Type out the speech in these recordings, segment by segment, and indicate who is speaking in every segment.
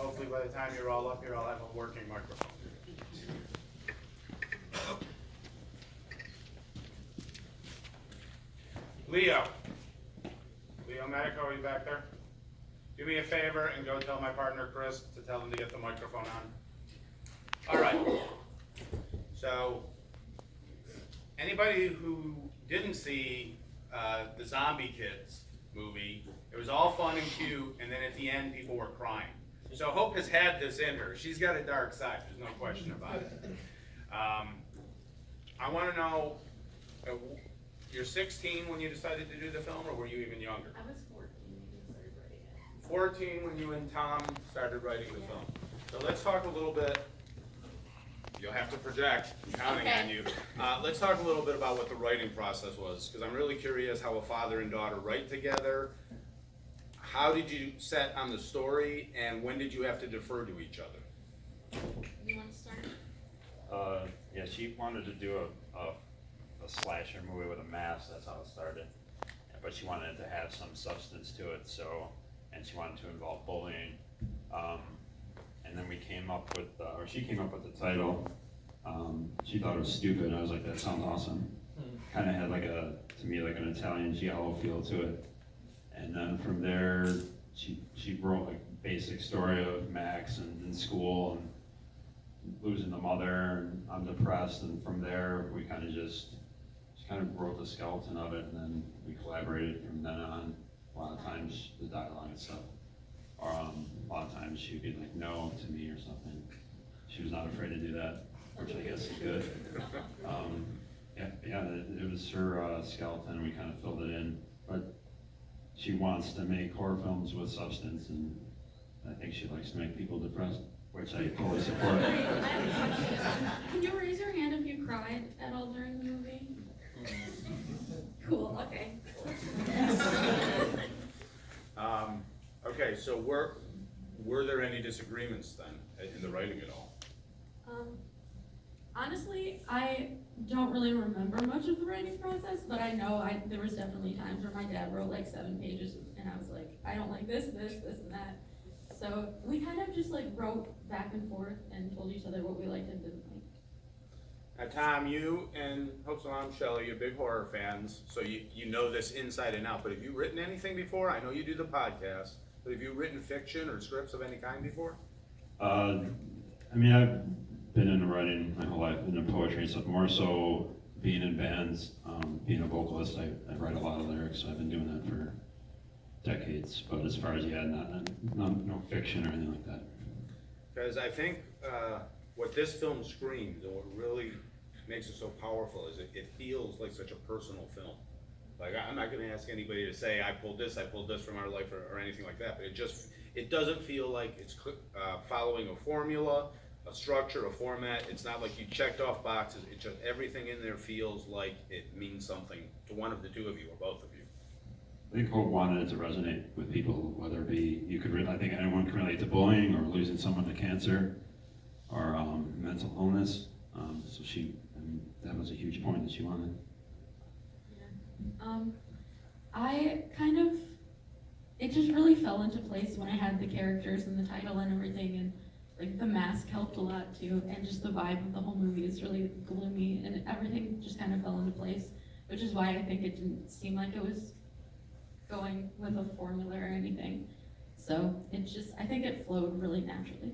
Speaker 1: hopefully by the time you're all up here, I'll have a working microphone. Leo Medico, are you back there? Do me a favor and go tell my partner Chris to tell him to get the microphone on. All right. So, anybody who didn't see the Zombie Kids movie, it was all fun and cute, and then at the end people were crying. So Hope has had this in her. She's got a dark side, there's no question about it. I want to know, you're 16 when you decided to do the film, or were you even younger?
Speaker 2: I was 14 when I started writing it.
Speaker 1: 14 when you and Tom started writing the film. So let's talk a little bit, you'll have to project, I'm counting on you. Let's talk a little bit about what the writing process was, because I'm really curious how a father and daughter write together. How did you set on the story, and when did you have to defer to each other?
Speaker 2: You want to start?
Speaker 3: Yeah, she wanted to do a slasher movie with a mask, that's how it started. But she wanted it to have some substance to it, and she wanted to involve bullying. And then we came up with, or she came up with the title. She thought it was stupid, and I was like, that sounds awesome. Kind of had to me, like an Italian giallo feel to it. And then from there, she wrote like basic story of Max in school and losing the mother, and I'm depressed, and from there we kind of she kind of wrote the skeleton of it, and then we collaborated from then on. A lot of times the dialogue and stuff, or a lot of times she'd be like no to me or something. She was not afraid to do that, which I guess is good. It was her skeleton. We kind of filled it in, but she wants to make horror films with substance, and I think she likes to make people depressed, which I totally support.
Speaker 2: Can you raise your hand if you cried at all during the movie? Cool, okay.
Speaker 1: Okay, so were there any disagreements then in the writing at all?
Speaker 2: Honestly, I don't really remember much of the writing process, but I know there was definitely times where my dad wrote like 7 pages, and I was like, I don't like this, and that. So we kind of just like wrote back and forth and told each other what we liked and didn't like.
Speaker 1: Now, Tom, you and Hope's mom, Shelley, you're big horror fans, so you know this inside and out, but have you written anything before? I know you do the podcast, but have you written fiction or scripts of any kind before?
Speaker 3: I mean, I've been into writing my whole life, into poetry and stuff, more so being in bands, being a vocalist. I write a lot of lyrics, so I've been doing that for decades, but as far as, no fiction or anything like that.
Speaker 1: Because I think what this film screams and what really makes it so powerful is it feels like such a personal film. Like, I'm not going to ask anybody to say I pulled this from our life or anything like that, but it doesn't feel like it's following a formula, a structure, a format. It's not like you checked off boxes. It's just everything in there feels like it means something to one of the two of you or both of you.
Speaker 3: I think Hope wanted it to resonate with people, whether it be, I think anyone can relate to bullying or losing someone to cancer or mental illness. So that was a huge point that she wanted.
Speaker 2: Yeah. It just really fell into place when I had the characters and the title and everything, and like the mask helped a lot too, and just the vibe of the whole movie is really gloomy, and everything just kind of fell into place, which is why I think it didn't seem like it was going with a formula or anything. So I think it flowed really naturally.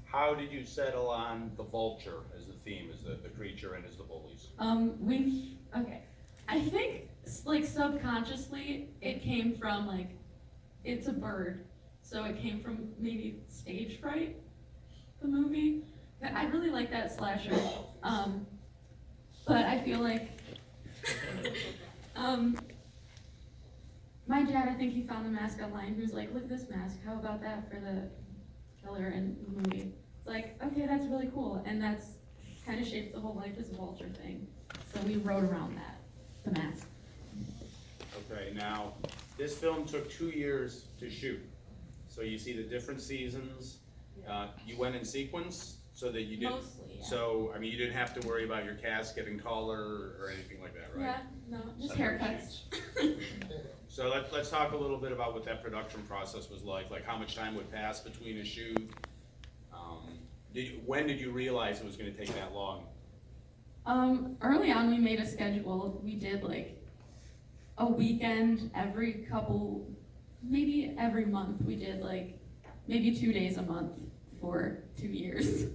Speaker 1: How did you settle on the vulture as the theme, as the creature and as the bullies?
Speaker 2: I think like subconsciously it came from like, it's a bird. So it came from maybe Stage Fright, the movie. I really like that slasher. But I feel like, my dad, I think he found the mask online. He was like, look at this mask, how about that for the killer in the movie? It's like, okay, that's really cool. And that's kind of shaped the whole life as a vulture thing. So we wrote around that, the mask.
Speaker 1: Okay, now, this film took 2 years to shoot. So you see the different seasons. You went in sequence so that you didn't.
Speaker 2: Mostly, yeah.
Speaker 1: So, I mean, you didn't have to worry about your cast getting taller or anything like that, right?
Speaker 2: Yeah, no, just
Speaker 3: Separate
Speaker 2: haircuts.
Speaker 1: So let's talk a little bit about what that production process was like how much time would pass between a shoot. When did you realize it was gonna take that long?
Speaker 2: Early on, we made a schedule. We did like a weekend maybe every month. We did like maybe 2 days a month for 2 years.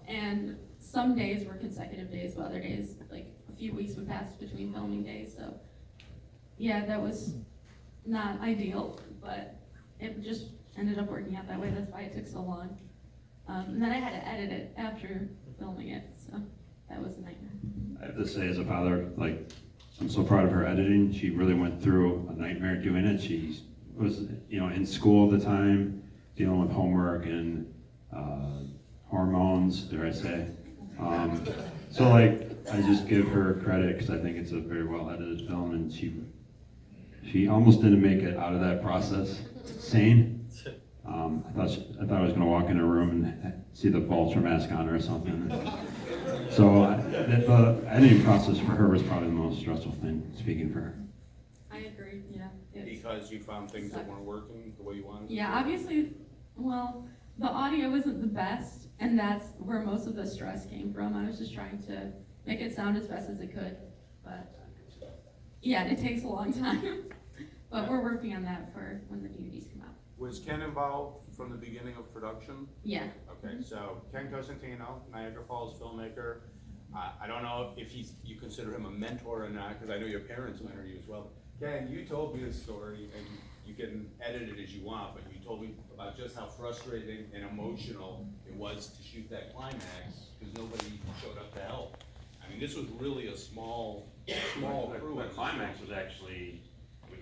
Speaker 2: And some days were consecutive days, but other days, like a few weeks would pass between filming days. So yeah, that was not ideal, but it just ended up working out that way. That's why it took so long. And then I had to edit it after filming it, so that was a nightmare.
Speaker 3: I have to say, as a father, like, I'm so proud of her editing. She really went through a nightmare doing it. She was, in school at the time, dealing with homework and hormones, dare I say. So, like, I just give her credit because I think it's a very well edited film, and she almost didn't make it out of that process sane. I thought I was going to walk in her room and see the vulture mask on her or something. So the editing process for her was probably the most stressful thing, speaking for her.
Speaker 2: I agree, yeah.
Speaker 1: Because you found things that weren't working the way you wanted?
Speaker 2: Yeah, obviously, well, the audio wasn't the best, and that's where most of the stress came from. I was just trying to make it sound as best as it could, but yeah, it takes a long time. But we're working on that for when the DVDs come out.
Speaker 1: Was Ken involved from the beginning of production?
Speaker 2: Yeah.
Speaker 1: Okay, so Ken Cosentino, Niagara Falls filmmaker. I don't know if you consider him a mentor or not, because I know your parents mentored you as well. Ken, you told me this story, and you can edit it as you want, but you told me about just how frustrating and emotional it was to shoot that climax, because nobody showed up to help. I mean, this was really a small crew.
Speaker 3: The climax was actually, we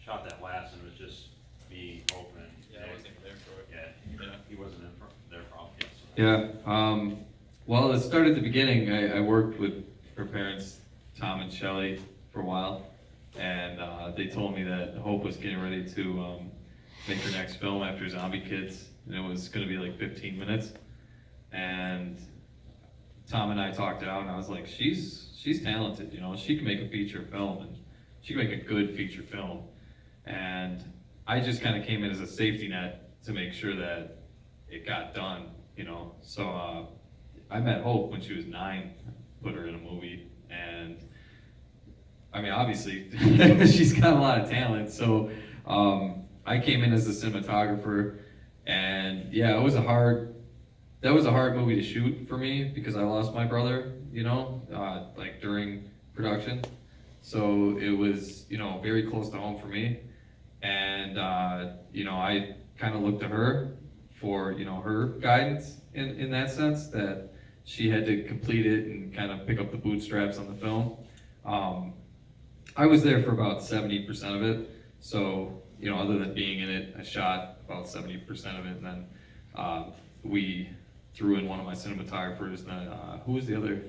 Speaker 3: shot that last, and it was just me, Hope, and
Speaker 4: Yeah, I wasn't even there for it.
Speaker 3: Yeah, he wasn't there for all.
Speaker 4: Yeah, well, it started at the beginning. I worked with her parents, Tom and Shelley, for a while, and they told me that Hope was getting ready to make her next film after Zombie Kids, and it was going to be like 15 minutes. And Tom and I talked it out, and I was like, she's talented, she can make a feature film, and she can make a good feature film. And I just kind of came in as a safety net to make sure that it got done, So I met Hope when she was 9, put her in a movie, and I mean, obviously, she's got a lot of talent. So I came in as a cinematographer, and yeah, that was a hard movie to shoot for me because I lost my brother, like during production. So it was, very close to home for me. And, I kind of looked to her for, her guidance in that sense, that she had to complete it and kind of pick up the bootstraps on the film. I was there for about 70% of it. So, other than being in it, I shot about 70% of it. And then we threw in one of my cinematographers. And then, who was the other?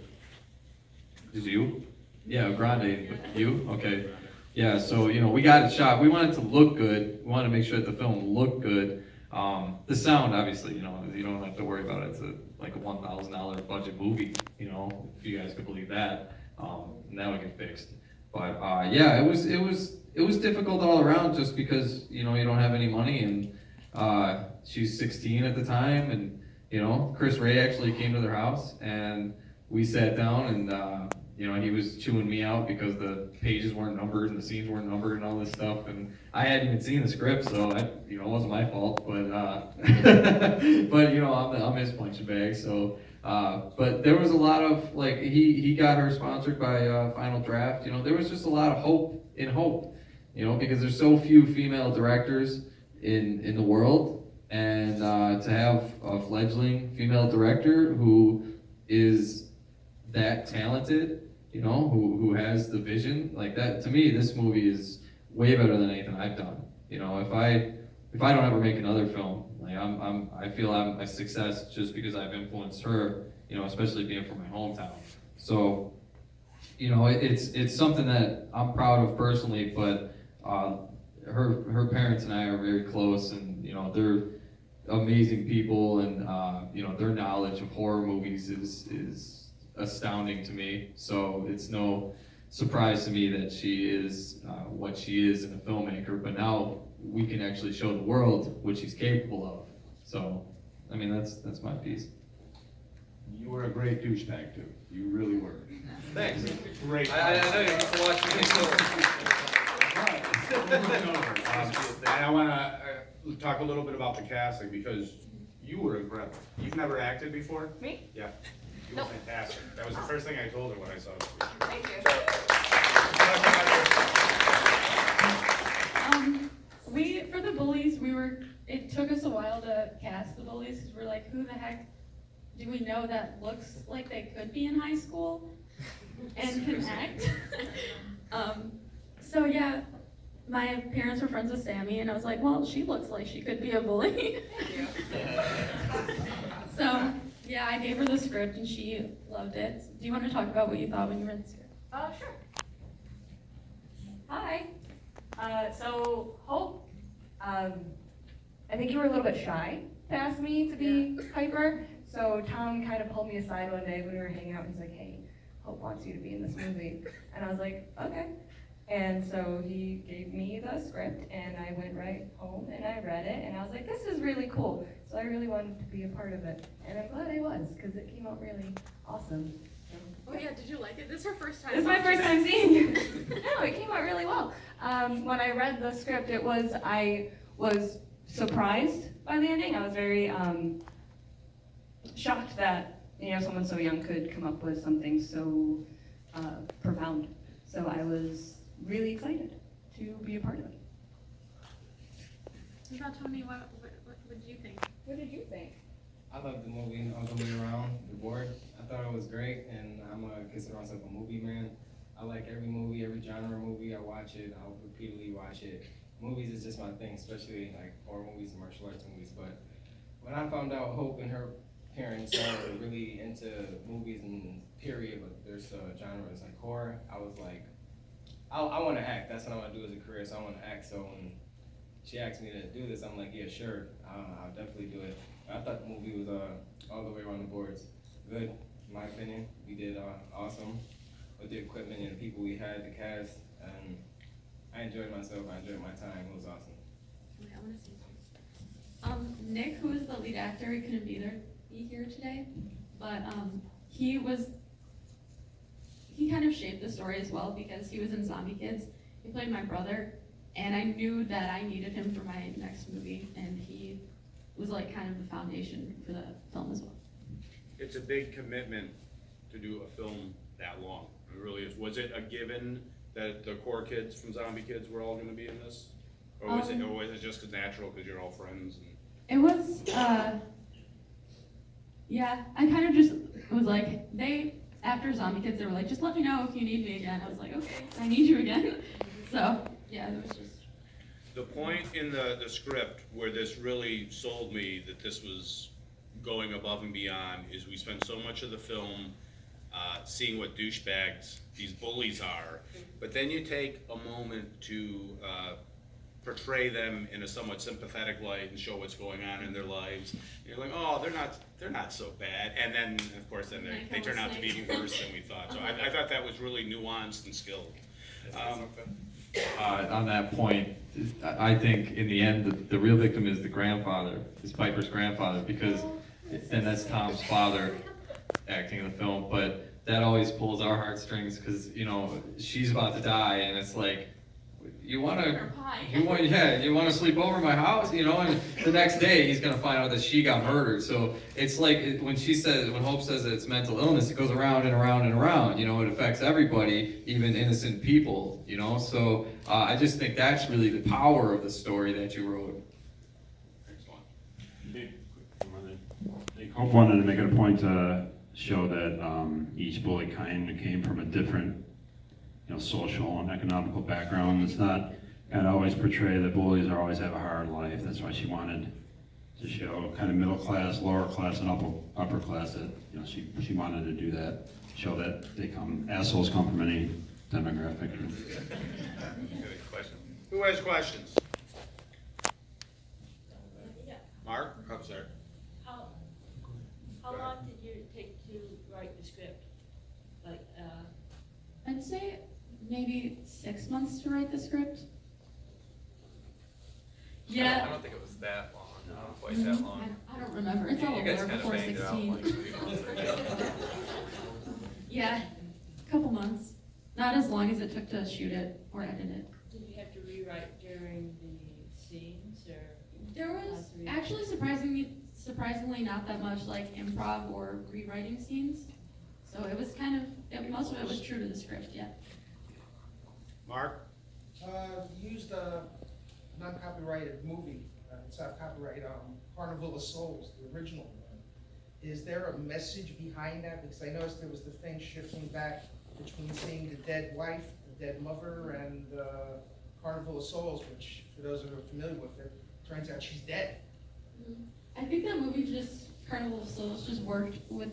Speaker 4: Is it you? Yeah, Grande. You? Okay. Yeah, so, we got it shot. We wanted it to look good. We wanted to make sure that the film looked good. The sound, obviously, you don't have to worry about it. It's like a $1,000 budget movie, if you guys could believe that. And that would get fixed. But yeah, it was difficult all around just because, you don't have any money. And she's 16 at the time. And, Chris Ray actually came to their house and we sat down and, he was chewing me out because the pages weren't numbered and the scenes weren't numbered and all this stuff. And I hadn't even seen the script, so it wasn't my fault. But I'm his punching bag. So, but there was a lot of he got her sponsored by Final Draft. There was just a lot of hope, because there's so few female directors in the world, and to have a fledgling female director who is that talented, who has the vision like that. To me, this movie is way better than anything I've done. If I don't ever make another film, I feel I'm a success just because I've influenced her, especially being from my hometown. So, it's something that I'm proud of personally, but her parents and I are very close, and they're amazing people, and their knowledge of horror movies is astounding to me. So it's no surprise to me that she is what she is in a filmmaker, but now we can actually show the world what she's capable of. So, I mean, that's my piece.
Speaker 5: You were a great douchebag too. You really were.
Speaker 1: Thanks.
Speaker 5: Great.
Speaker 6: I know you used to watch me
Speaker 5: And I want to talk a little bit about the casting because you were incredible. You've never acted before?
Speaker 7: Me?
Speaker 5: Yeah. You were fantastic. That was the first thing I told her when I saw the speech.
Speaker 7: Thank you.
Speaker 2: For the bullies, it took us a while to cast the bullies, because we're like, who the heck do we know that looks like they could be in high school and can act? So yeah, my parents were friends with Sammy, and I was like, well, she looks like she could be a bully. So yeah, I gave her the script, and she loved it. Do you want to talk about what you thought when you read the script?
Speaker 7: Sure. Hi. So Hope, I think you were a little bit shy to ask me to be Piper. So Tom kind of pulled me aside one day when we were hanging out. He's like, hey, Hope wants you to be in this movie. And I was like, okay. And so he gave me the script, and I went right home and I read it, and I was like, this is really cool. So I really wanted to be a part of it. And I'm glad I was, because it came out really awesome.
Speaker 8: Oh yeah, did you like it? This is her first time.
Speaker 7: This is my first time seeing it. No, it came out really well. When I read the script, I was surprised by the ending. I was very shocked that someone so young could come up with something so profound. So I was really excited to be a part of it.
Speaker 8: What about Tony? What did you think?
Speaker 7: What did you think?
Speaker 6: I love the movie all the way around the board. I thought it was great, and I'm gonna consider myself a movie man. I like every movie, every genre movie. I watch it. I'll repeatedly watch it. Movies is just my thing, especially like horror movies and martial arts movies. But when I found out Hope and her parents are really into movies and period, but there's genres like horror, I was like, I want to act. That's what I want to do as a career. So I want to act. So when she asked me to do this, I'm like, yeah, sure. I'll definitely do it. I thought the movie was all the way around the boards good, in my opinion. We did awesome with the equipment and the people we had, the cast, and I enjoyed myself. I enjoyed my time. It was awesome.
Speaker 2: Wait, I want to say something. Nick, who is the lead actor, he couldn't be here today, but he kind of shaped the story as well, because he was in Zombie Kids. He played my brother, and I knew that I needed him for my next movie, and he was like kind of the foundation for the film as well.
Speaker 1: It's a big commitment to do a film that long. It really is. Was it a given that the core kids from Zombie Kids were all gonna be in this? Or was it just natural because you're all friends?
Speaker 2: It was, yeah, I kind of just was like, after Zombie Kids, they were like, just let me know if you need me again. I was like, okay, I need you again. So, yeah, it was just.
Speaker 1: The point in the script where this really sold me that this was going above and beyond is we spent so much of the film seeing what douchebags these bullies are, but then you take a moment to portray them in a somewhat sympathetic light and show what's going on in their lives. And you're like, oh, they're not so bad. And then, of course, then they turn out to be even worse than we thought. So I thought that was really nuanced and skilled.
Speaker 4: On that point, I think in the end, the real victim is the grandfather, is Piper's grandfather, because, and that's Tom's father acting in the film, but that always pulls our heartstrings, because, she's about to die, and it's like, you want to sleep over my house, and the next day he's gonna find out that she got murdered. So it's like when Hope says that it's mental illness, it goes around and around and around. It affects everybody, even innocent people. So I just think that's really the power of the story that you wrote.
Speaker 3: Hope wanted to make it a point to show that each bully kind of came from a different social and economical background. It's not kind of always portray that bullies always have a hard life. That's why she wanted to show kind of middle class, lower class, and upper class that she wanted to do that, show that assholes come from any demographic.
Speaker 1: Question. Who has questions? Mark? I'm sorry.
Speaker 9: How long did you take to write the script?
Speaker 2: I'd say maybe 6 months to write the script.
Speaker 9: I
Speaker 2: Yeah,
Speaker 9: don't think it was that long, not quite that long.
Speaker 2: I don't remember. It's all
Speaker 9: You
Speaker 2: a
Speaker 9: guys
Speaker 2: blur
Speaker 9: kind of
Speaker 2: before
Speaker 9: banged it out in
Speaker 2: 16.
Speaker 9: like 3 months or something.
Speaker 2: Yeah, a couple months. Not as long as it took to shoot it or edit it.
Speaker 10: Did you have to rewrite during the scenes or?
Speaker 2: There was actually surprisingly not that much like improv or rewriting scenes. So it was kind of, most of it was true to the script, yeah.
Speaker 1: Mark?
Speaker 11: Used a non-copyrighted movie, it's not copyright, Carnival of Souls, the original one. Is there a message behind that? Because I noticed there was the thing shifting back between seeing the dead wife, the dead mother, and Carnival of Souls, which, for those who are familiar with it, turns out she's dead.
Speaker 2: I think that movie just, Carnival of Souls, just worked with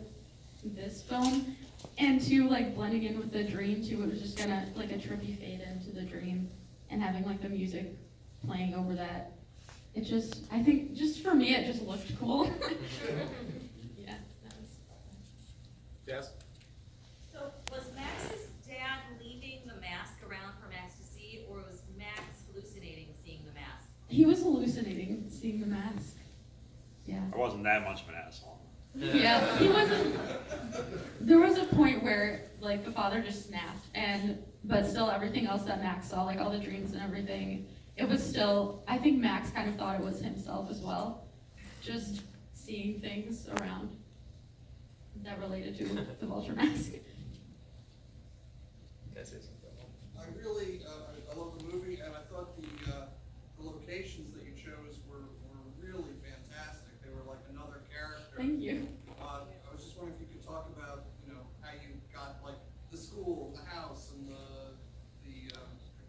Speaker 2: this film. And too, like, blending in with the dream too, it was just gonna, like, a trippy fade into the dream and having, like, the music playing over that. It just, I think, just for me, it just looked cool. Yeah, that was.
Speaker 1: Yes?
Speaker 12: So was Max's dad leaving the mask around for Max to see, or was Max hallucinating seeing the mask?
Speaker 2: He was hallucinating seeing the mask. Yeah.
Speaker 3: I wasn't that much of an asshole.
Speaker 2: Yeah, he wasn't. There was a point where, like, the father just snapped, but still everything else that Max saw, like all the dreams and everything, it was still, I think Max kind of thought it was himself as well, just seeing things around that related to the vulture mask.
Speaker 9: Can I say something?
Speaker 13: I really, I love the movie, and I thought the locations that you chose were really fantastic. They were like another character.
Speaker 2: Thank you.
Speaker 13: I was just wondering if you could talk about, how you got like the school, the house, and the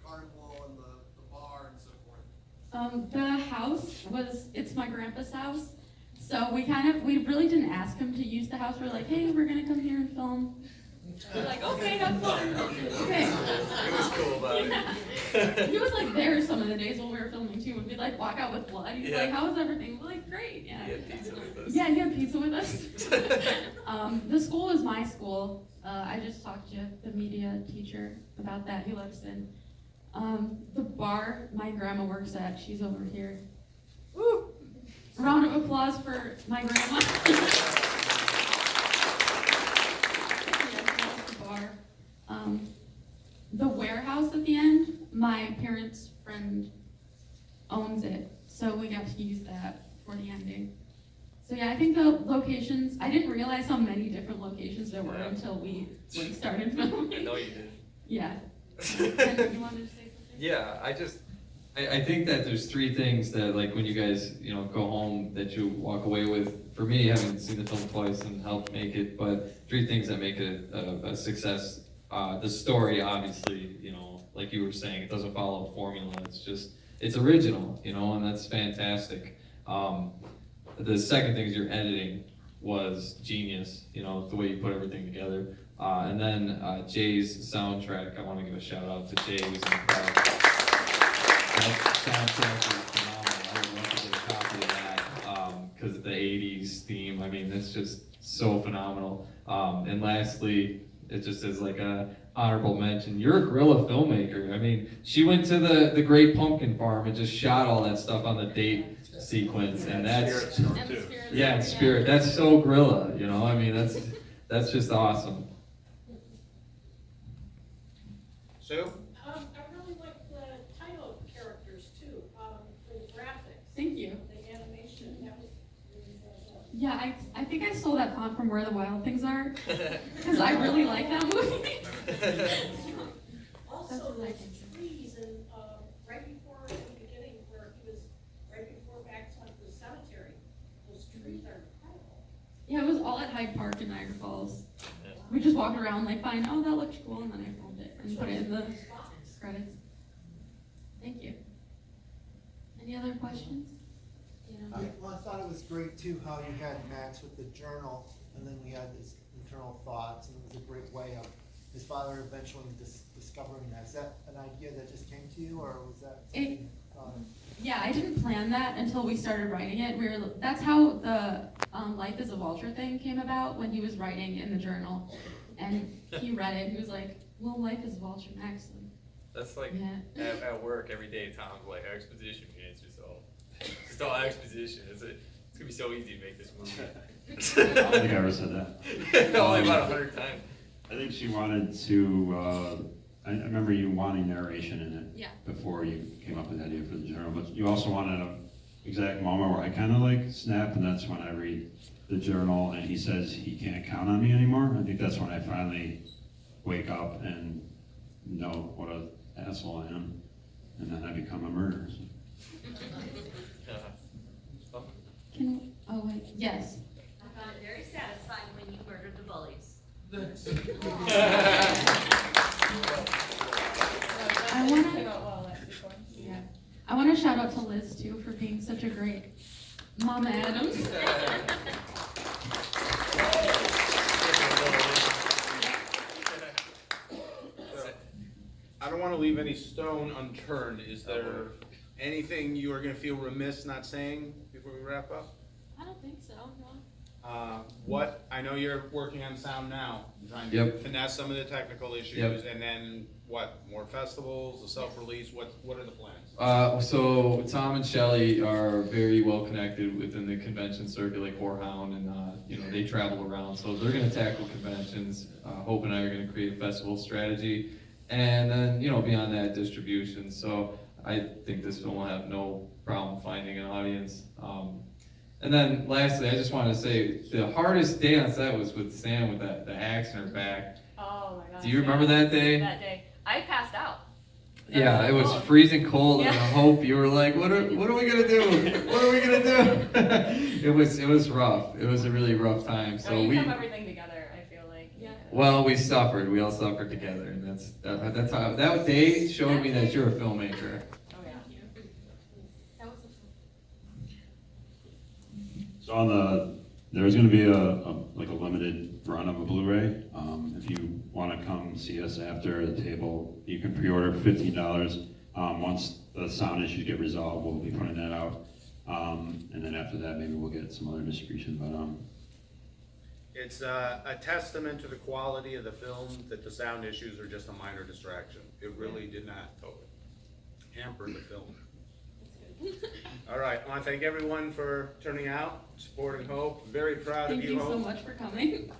Speaker 13: carnival, and the bar, and so forth.
Speaker 2: The house it's my grandpa's house. So we really didn't ask him to use the house. We're like, hey, we're gonna come here and film. We're like, okay, have fun. Okay.
Speaker 9: It was cool about it.
Speaker 2: Yeah. He was like there some of the days when we were filming too, and we'd like walk out with blood. He's
Speaker 9: Yeah.
Speaker 2: like, how was everything? We're like, great, yeah.
Speaker 9: He had pizza with us.
Speaker 2: Yeah, he had pizza with us. The school is my school. I just talked to the media teacher about that. He lives in. The bar my grandma works at, she's over here. Woo! Round of applause for my grandma. The bar. The warehouse at the end, my parents' friend owns it, so we got to use that for the ending. So yeah, I think the locations, I didn't realize how many different locations there were
Speaker 9: Yeah.
Speaker 2: until we started filming.
Speaker 9: I know you did.
Speaker 2: Yeah. And you wanted to say something?
Speaker 9: Yeah,
Speaker 4: I think that there's three things that, like, when you guys, go home, that you walk away with. For me, having seen the film twice and helped make it, but three things that make it a success. The story, obviously, like you were saying, it doesn't follow a formula. It's original, and that's fantastic. The second thing is your editing was genius, the way you put everything together. And then Jay's soundtrack, I want to give a shout out to Jay, who's in the crowd. That soundtrack is phenomenal. I would love to get a copy of that, because the 80s theme, it's just so phenomenal. And lastly, it just is like a honorable mention. You're a guerrilla filmmaker. She went to the Great Pumpkin Farm and just shot all that stuff on the date sequence, and that's yeah, in spirit. That's so guerrilla, that's just awesome.
Speaker 1: Sue?
Speaker 10: I really like the title characters too, the graphics,
Speaker 2: Thank you.
Speaker 10: the animation, that was really well.
Speaker 2: Yeah, I think I stole that font from Where the Wild Things Are, because I really like that movie.
Speaker 10: Also,
Speaker 2: That's what I
Speaker 10: those
Speaker 2: think.
Speaker 10: trees and, right before, in the beginning, where he was, right before back to the cemetery, those trees are incredible.
Speaker 2: Yeah, it was all at Hyde Park in Niagara Falls. We just walked around like, fine, oh, that looks cool, and then I filmed it and put it in the credits. Thank you. Any other questions?
Speaker 14: Well, I thought it was great too how you had Max with the journal, and then we had his internal thoughts, and it was a great way of his father eventually discovering that. Is that an idea that just came to you, or was that something?
Speaker 2: Yeah, I didn't plan that until we started writing it. That's how the Life is a Vulture thing came about, when he was writing in the journal. And he read it, and he was like, well, life is a vulture, Max.
Speaker 9: That's like
Speaker 2: Yeah.
Speaker 9: at work every day. Tom's like exposition means just all exposition. It's gonna be so easy to make this movie.
Speaker 3: I don't think I ever said that.
Speaker 9: Only about 100 times.
Speaker 3: I think she wanted to, I remember you wanting narration in it.
Speaker 8: Yeah.
Speaker 3: Before you came up with the idea for the journal, but you also wanted an exact moment where I kind of like snap, and that's when I read the journal and he says he can't count on me anymore. I think that's when I finally wake up and know what an asshole I am, and then I become a murderer.
Speaker 2: Oh, wait, yes.
Speaker 12: I found it very satisfying when you murdered the bullies.
Speaker 2: I want to shout out to Liz too for being such a great Mama Addams.
Speaker 1: I don't wanna leave any stone unturned. Is there anything you are gonna feel remiss not saying before we wrap up?
Speaker 8: I don't think so, no.
Speaker 1: I know you're working on sound now, trying to
Speaker 4: Yep.
Speaker 1: finesse some of the technical issues,
Speaker 4: Yep.
Speaker 1: and then more festivals, a self-release, what are the plans?
Speaker 4: So Tom and Shelley are very well connected within the convention circuit, like Whorehound, and they travel around. So they're going to tackle conventions. Hope and I are going to create a festival strategy, and then beyond that, distribution. So I think this film will have no problem finding an audience. And then lastly, I just want to say the hardest day on set was with Sam with the axe in her back.
Speaker 7: Oh my gosh.
Speaker 4: Do you remember that day?
Speaker 7: That day. I passed out.
Speaker 4: Yeah,
Speaker 7: so
Speaker 4: it was
Speaker 7: cold.
Speaker 4: freezing cold, and
Speaker 7: Yeah.
Speaker 4: I hope you were like, what are we gonna do? What are we gonna do? it was rough. It was a really rough time. So
Speaker 7: you
Speaker 4: we,
Speaker 7: come everything together, I feel like. Yeah.
Speaker 4: well, we suffered. We all suffered together, and that's how that day showed me that you're a filmmaker.
Speaker 7: Oh yeah.
Speaker 8: Thank you. That was a
Speaker 3: So there's going to be a limited run of a Blu-ray. If you want to come see us after the table, you can pre-order for $15. Once the sound issues get resolved, we'll be putting that out. And then after that, maybe we'll get some other distribution. But
Speaker 1: It's a testament to the quality of the film that the sound issues are just a minor distraction. It really did not hamper the film. All right, I want to thank everyone for turning out, supporting Hope. Very proud
Speaker 2: Thank
Speaker 1: of you,
Speaker 2: you
Speaker 1: Hope.
Speaker 2: so much for coming.